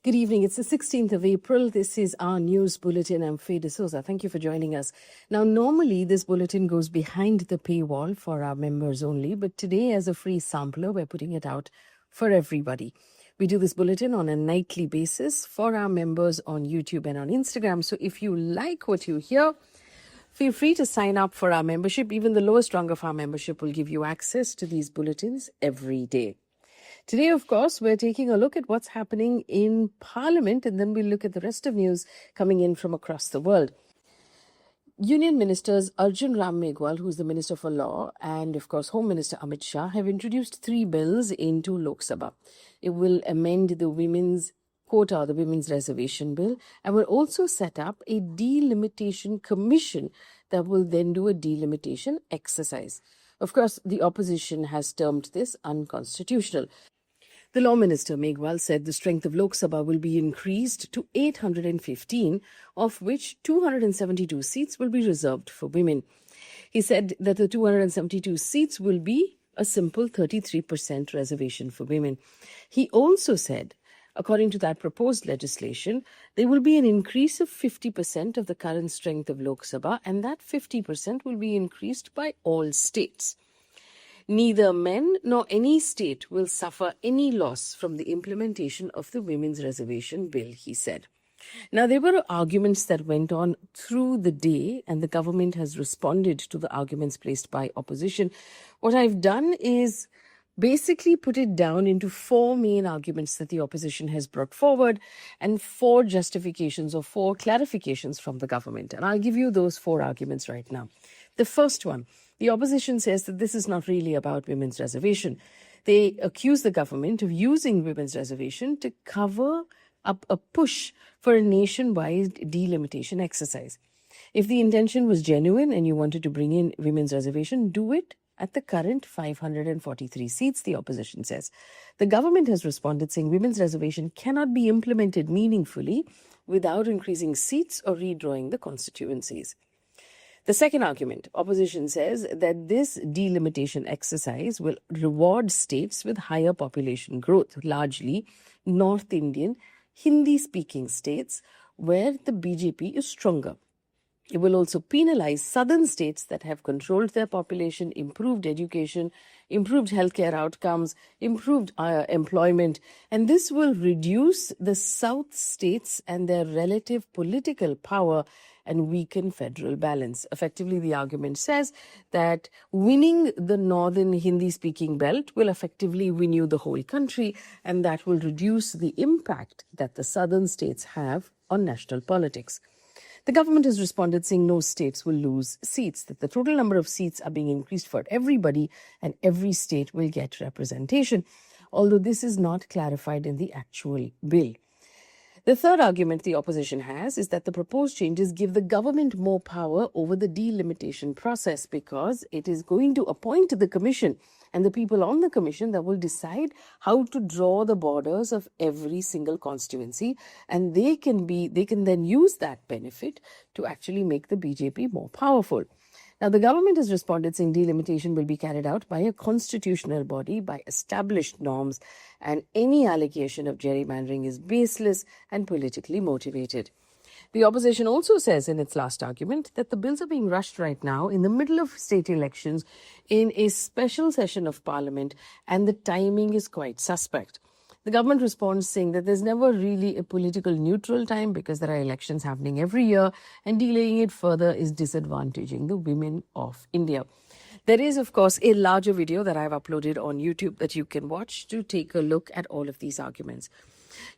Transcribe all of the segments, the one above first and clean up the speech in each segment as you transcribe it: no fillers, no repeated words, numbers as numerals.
Good evening. It's the 16th of April. This is our news bulletin. I'm Faye D'Souza. Thank you for joining us. Now, normally this bulletin goes behind the paywall for our members only, but today as a free sampler, we're putting it out for everybody. We do this bulletin on a nightly basis for our members on YouTube and on Instagram. So if you like what you hear, feel free to sign up for our membership. Even the lowest rung of our membership will give you access to these bulletins every day. Today, of course, we're taking a look at what's happening in Parliament, and then we'll look at the rest of news coming in from across the world. Union Ministers Arjun Ram Meghwal, who's the Minister for Law, and of course Home Minister Amit Shah have introduced 3 bills into Lok Sabha. It will amend the women's quota, the women's reservation bill, and will also set up a delimitation commission that will then do a delimitation exercise. Of course, the opposition has termed this unconstitutional. The Law Minister Meghwal said the strength of Lok Sabha will be increased to 815, of which 272 seats will be reserved for women. He said that the 272 seats will be a simple 33% reservation for women. He also said, according to that proposed legislation, there will be an increase of 50% of the current strength of Lok Sabha, and that 50% will be increased by all states. Neither men nor any state will suffer any loss from the implementation of the Women's Reservation Bill, he said. Now, there were arguments that went on through the day, and the government has responded to the arguments placed by opposition. What I've done is basically put it down into 4 main arguments that the opposition has brought forward and 4 justifications or 4 clarifications from the government. And I'll give you those 4 arguments right now. The first one, the opposition says that this is not really about women's reservation. They accuse the government of using women's reservation to cover up a push for a nationwide delimitation exercise. If the intention was genuine and you wanted to bring in women's reservation, do it at the current 543 seats, the opposition says. The government has responded saying women's reservation cannot be implemented meaningfully without increasing seats or redrawing the constituencies. The second argument, opposition says that this delimitation exercise will reward states with higher population growth, largely North Indian, Hindi-speaking states where the BJP is stronger. It will also penalize southern states that have controlled their population, improved education, improved healthcare outcomes, improved employment, and this will reduce the south states and their relative political power and weaken federal balance. Effectively, the argument says that winning the northern Hindi-speaking belt will effectively win you the whole country, and that will reduce the impact that the southern states have on national politics. The government has responded saying no states will lose seats, that the total number of seats are being increased for everybody and every state will get representation, although this is not clarified in the actual bill. The third argument the opposition has is that the proposed changes give the government more power over the delimitation process because it is going to appoint the commission and the people on the commission that will decide how to draw the borders of every single constituency, and they can then use that benefit to actually make the BJP more powerful. Now, the government has responded saying delimitation will be carried out by a constitutional body, by established norms, and any allegation of gerrymandering is baseless and politically motivated. The opposition also says in its last argument that the bills are being rushed right now in the middle of state elections in a special session of Parliament, and the timing is quite suspect. The government responds saying that there's never really a political neutral time because there are elections happening every year, and delaying it further is disadvantaging the women of India. There is, of course, a larger video that I've uploaded on YouTube that you can watch to take a look at all of these arguments.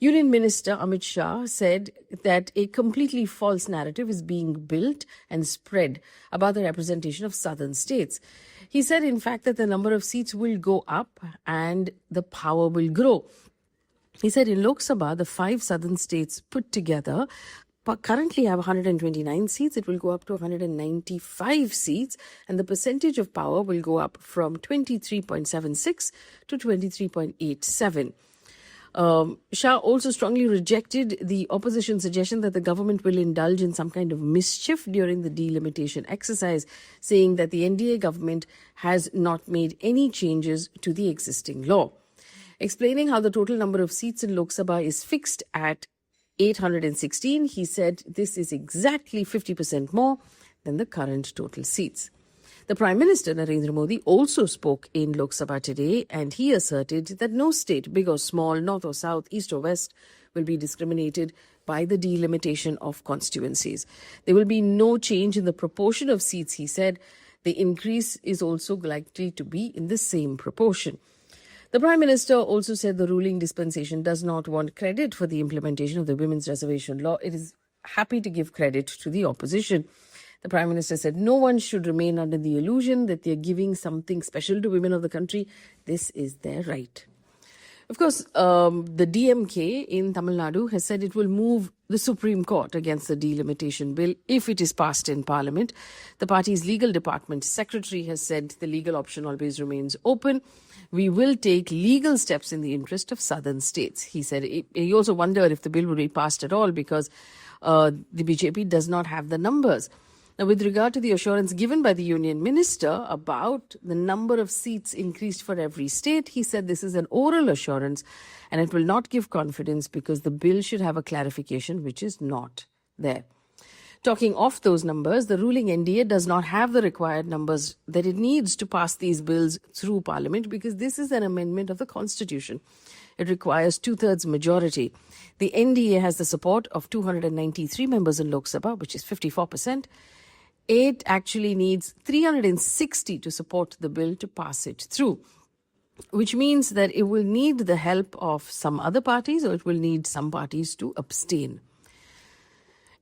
Union Minister Amit Shah said that a completely false narrative is being built and spread about the representation of southern states. He said, in fact, that the number of seats will go up and the power will grow. He said in Lok Sabha, the 5 southern states put together currently have 129 seats. It will go up to 195 seats, and the percentage of power will go up from 23.76 to 23.87. Shah also strongly rejected the opposition suggestion that the government will indulge in some kind of mischief during the delimitation exercise, saying that the NDA government has not made any changes to the existing law. Explaining how the total number of seats in Lok Sabha is fixed at 816, he said this is exactly 50% more than the current total seats. The Prime Minister, Narendra Modi, also spoke in Lok Sabha today, and he asserted that no state, big or small, north or south, east or west, will be discriminated by the delimitation of constituencies. There will be no change in the proportion of seats, he said. The increase is also likely to be in the same proportion. The Prime Minister also said the ruling dispensation does not want credit for the implementation of the Women's Reservation Law. It is happy to give credit to the opposition. The Prime Minister said no one should remain under the illusion that they are giving something special to women of the country. This is their right. Of course, the DMK in Tamil Nadu has said it will move the Supreme Court against the delimitation bill if it is passed in Parliament. The party's legal department secretary has said the legal option always remains open. We will take legal steps in the interest of southern states. He said he also wondered if the bill would be passed at all because the BJP does not have the numbers. Now, with regard to the assurance given by the Union Minister about the number of seats increased for every state, he said this is an oral assurance and it will not give confidence because the bill should have a clarification which is not there. Talking off those numbers, the ruling NDA does not have the required numbers that it needs to pass these bills through Parliament because this is an amendment of the Constitution. It requires two-thirds majority. The NDA has the support of 293 members in Lok Sabha, which is 54%. It actually needs 360 to support the bill to pass it through, which means that it will need the help of some other parties or it will need some parties to abstain.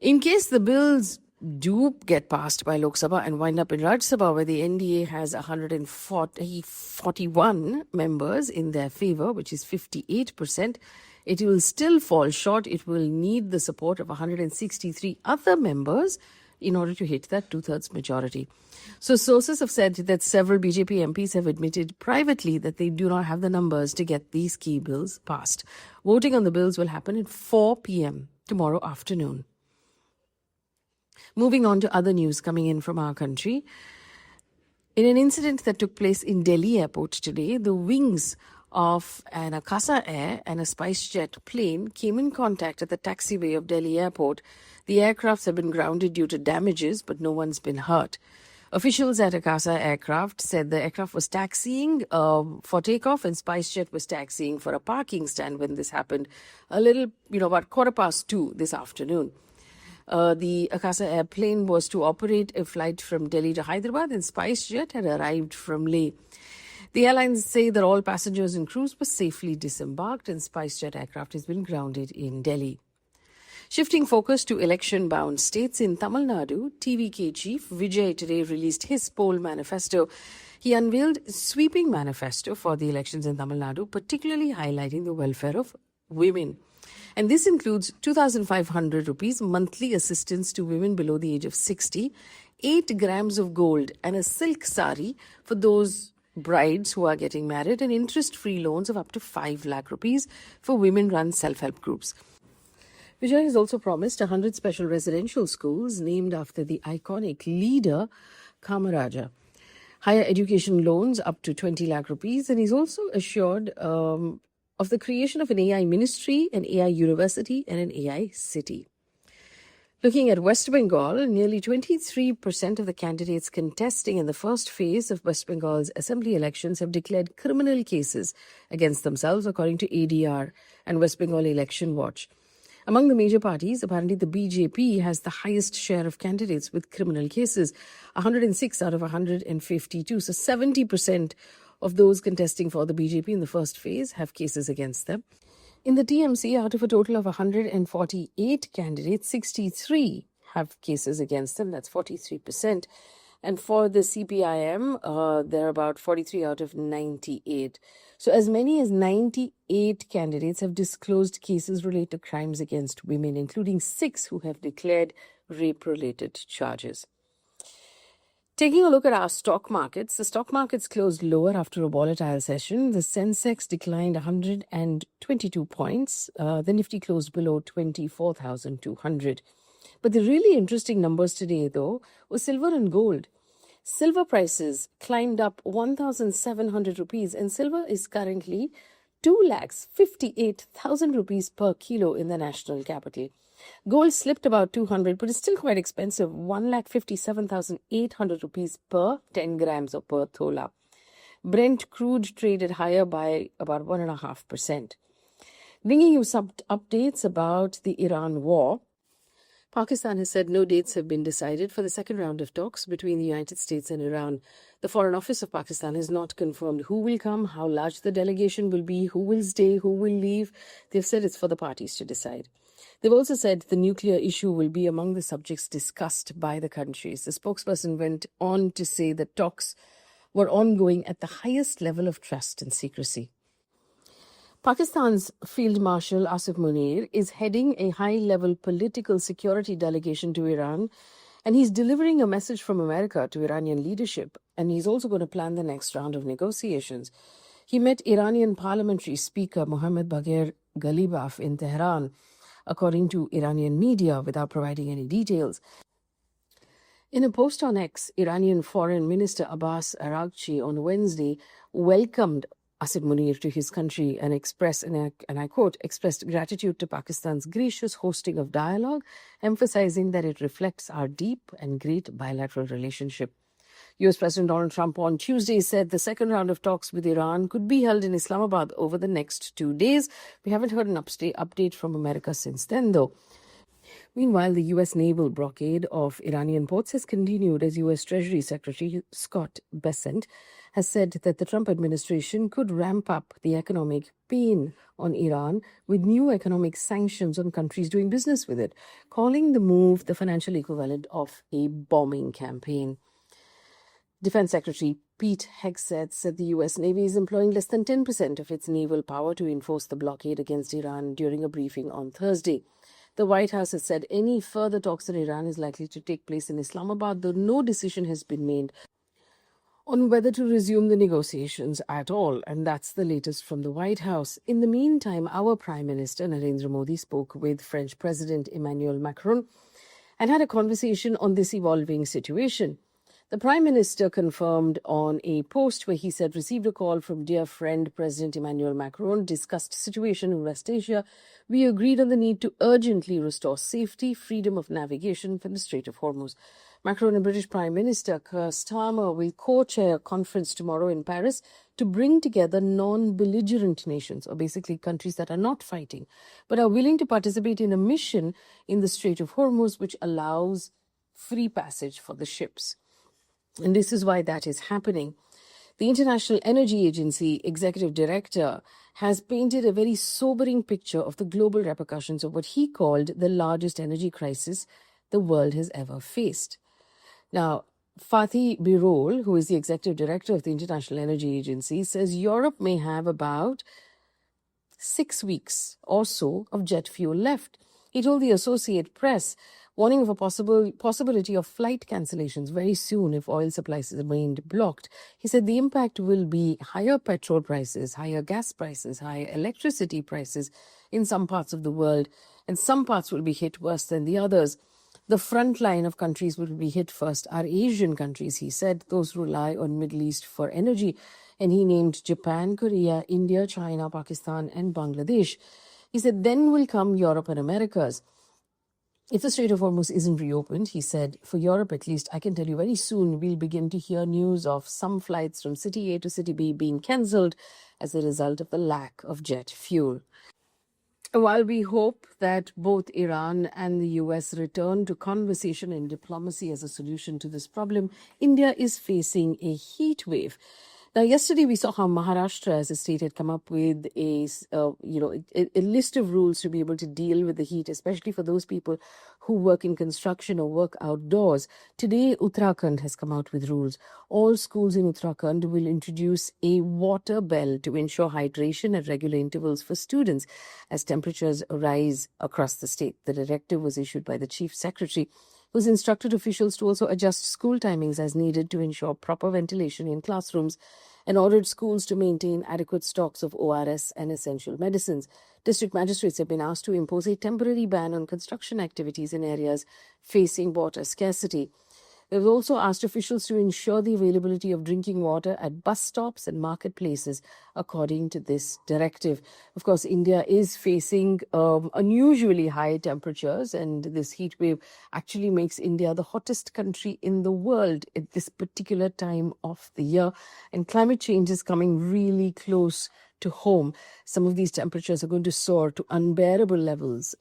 In case the bills do get passed by Lok Sabha and wind up in Rajya Sabha, where the NDA has 141 members in their favour, which is 58%, it will still fall short. It will need the support of 163 other members in order to hit that two-thirds majority. So sources have said that several BJP MPs have admitted privately that they do not have the numbers to get these key bills passed. Voting on the bills will happen at 4 p.m. tomorrow afternoon. Moving on to other news coming in from our country. In an incident that took place in Delhi airport today, the wings of an Akasa Air and a SpiceJet plane came in contact at the taxiway of Delhi airport. The aircrafts have been grounded due to damages, but no one's been hurt. Officials at Akasa Aircraft said the aircraft was taxiing for takeoff and SpiceJet was taxiing for a parking stand when this happened about 2:15 this afternoon. The Akasa airplane was to operate a flight from Delhi to Hyderabad and SpiceJet had arrived from Leh. The airlines say that all passengers and crews were safely disembarked and SpiceJet aircraft has been grounded in Delhi. Shifting focus to election-bound states in Tamil Nadu, TVK chief Vijay today released his poll manifesto. He unveiled a sweeping manifesto for the elections in Tamil Nadu, particularly highlighting the welfare of women. And this includes 2,500 rupees monthly assistance to women below the age of 60, 8 grams of gold and a silk sari for those brides who are getting married, and interest-free loans of up to 5 lakh rupees for women-run self-help groups. Vijay has also promised 100 special residential schools named after the iconic leader Kamaraja, higher education loans up to 20 lakh rupees, and he's also assured of the creation of an AI ministry, an AI university, and an AI city. Looking at West Bengal, nearly 23% of the candidates contesting in the first phase of West Bengal's assembly elections have declared criminal cases against themselves, according to ADR and West Bengal Election Watch. Among the major parties, apparently the BJP has the highest share of candidates with criminal cases, 106 out of 152. So 70% of those contesting for the BJP in the first phase have cases against them. In the TMC, out of a total of 148 candidates, 63 have cases against them. That's 43%. And for the CPIM, they're about 43 out of 98. So as many as 98 candidates have disclosed cases related to crimes against women, including 6 who have declared rape-related charges. Taking a look at our stock markets, the stock markets closed lower after a volatile session. The Sensex declined 122 points. The Nifty closed below 24,200. But the really interesting numbers today, though, was silver and gold. Silver prices climbed up 1,700 rupees, and silver is currently 2,58,000 rupees per kilo in the national capital. Gold slipped about 200, but is still quite expensive, 1,57,800 rupees per 10 grams or per thola. Brent crude traded higher by about 1.5%. Bringing you some updates about the Iran war. Pakistan has said no dates have been decided for the second round of talks between the United States and Iran. The Foreign Office of Pakistan has not confirmed who will come, how large the delegation will be, who will stay, who will leave. They've said it's for the parties to decide. They've also said the nuclear issue will be among the subjects discussed by the countries. The spokesperson went on to say that talks were ongoing at the highest level of trust and secrecy. Pakistan's Field Marshal Asif Munir is heading a high-level political security delegation to Iran, and he's delivering a message from America to Iranian leadership, and he's also going to plan the next round of negotiations. He met Iranian parliamentary speaker Mohammad Bagher Ghalibaf in Tehran, according to Iranian media, without providing any details. In a post on X, Iranian Foreign Minister Abbas Araghchi on Wednesday welcomed Asif Munir to his country and expressed, and I quote, expressed gratitude to Pakistan's gracious hosting of dialogue, emphasizing that it reflects our deep and great bilateral relationship. US President Donald Trump on Tuesday said the second round of talks with Iran could be held in Islamabad over the next 2 days. We haven't heard an update from America since then, though. Meanwhile, the U.S. naval blockade of Iranian ports has continued as U.S. Treasury Secretary Scott Bessent has said that the Trump administration could ramp up the economic pain on Iran with new economic sanctions on countries doing business with it, calling the move the financial equivalent of a bombing campaign. Defense Secretary Pete Hegseth said the U.S. Navy is employing less than 10% of its naval power to enforce the blockade against Iran during a briefing on Thursday. The White House has said any further talks in Iran is likely to take place in Islamabad, though no decision has been made on whether to resume the negotiations at all, and that's the latest from the White House. In the meantime, our Prime Minister Narendra Modi spoke with French President Emmanuel Macron and had a conversation on this evolving situation. The Prime Minister confirmed on a post where he said received a call from dear friend President Emmanuel Macron, discussed situation in West Asia. We agreed on the need to urgently restore safety, freedom of navigation from the Strait of Hormuz. Macron and British Prime Minister Keir Starmer will co-chair a conference tomorrow in Paris to bring together non-belligerent nations, or basically countries that are not fighting, but are willing to participate in a mission in the Strait of Hormuz, which allows free passage for the ships. And this is why that is happening. The International Energy Agency executive director has painted a very sobering picture of the global repercussions of what he called the largest energy crisis the world has ever faced. Now, Fatih Birol, who is the executive director of the International Energy Agency, says Europe may have about 6 weeks or so of jet fuel left. He told the Associated Press, warning of a possibility of flight cancellations very soon if oil supplies remained blocked. He said the impact will be higher petrol prices, higher gas prices, higher electricity prices in some parts of the world, and some parts will be hit worse than the others. The front line of countries will be hit first are Asian countries, he said, those who rely on Middle East for energy. And he named Japan, Korea, India, China, Pakistan, and Bangladesh. He said, then will come Europe and Americas. If the Strait of Hormuz isn't reopened, he said, for Europe at least, I can tell you very soon we'll begin to hear news of some flights from City A to City B being cancelled as a result of the lack of jet fuel. While we hope that both Iran and the US return to conversation and diplomacy as a solution to this problem, India is facing a heat wave. Now, yesterday we saw how Maharashtra as a state had come up with a list of rules to be able to deal with the heat, especially for those people who work in construction or work outdoors. Today, Uttarakhand has come out with rules. All schools in Uttarakhand will introduce a water bell to ensure hydration at regular intervals for students as temperatures rise across the state. The directive was issued by the Chief Secretary, who's instructed officials to also adjust school timings as needed to ensure proper ventilation in classrooms and ordered schools to maintain adequate stocks of ORS and essential medicines. District magistrates have been asked to impose a temporary ban on construction activities in areas facing water scarcity. They've also asked officials to ensure the availability of drinking water at bus stops and marketplaces according to this directive. Of course, India is facing unusually high temperatures, and this heat wave actually makes India the hottest country in the world at this particular time of the year. And climate change is coming really close to home. Some of these temperatures are going to soar to unbearable levels,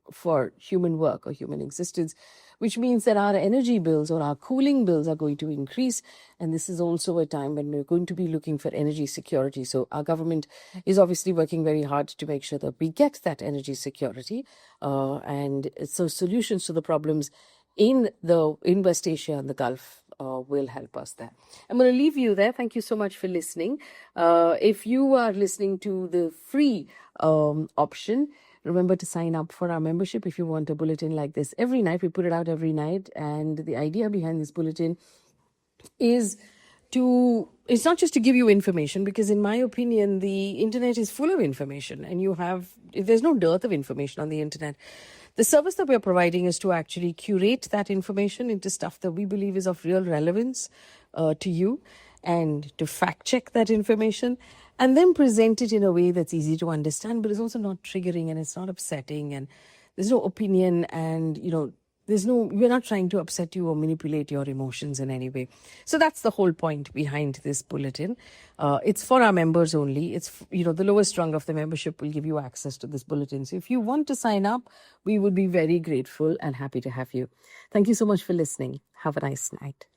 for human work or human existence, which means that our energy bills or our cooling bills are going to increase. And this is also a time when we're going to be looking for energy security. So our government is obviously working very hard to make sure that we get that energy security. And so solutions to the problems in West Asia and the Gulf will help us there. I'm going to leave you there. Thank you so much for listening. If you are listening to the free option, remember to sign up for our membership if you want a bulletin like this every night. We put it out every night. And the idea behind this bulletin is it's not just to give you information, because in my opinion, the internet is full of information, and there's no dearth of information on the internet. The service that we're providing is to actually curate that information into stuff that we believe is of real relevance to you, and to fact check that information and then present it in a way that's easy to understand, but is also not triggering and it's not upsetting, and there's no opinion, and we're not trying to upset you or manipulate your emotions in any way. So that's the whole point behind this bulletin. It's for our members only. It's, the lowest rung of the membership will give you access to this bulletin. So if you want to sign up, we would be very grateful and happy to have you. Thank you so much for listening. Have a nice night.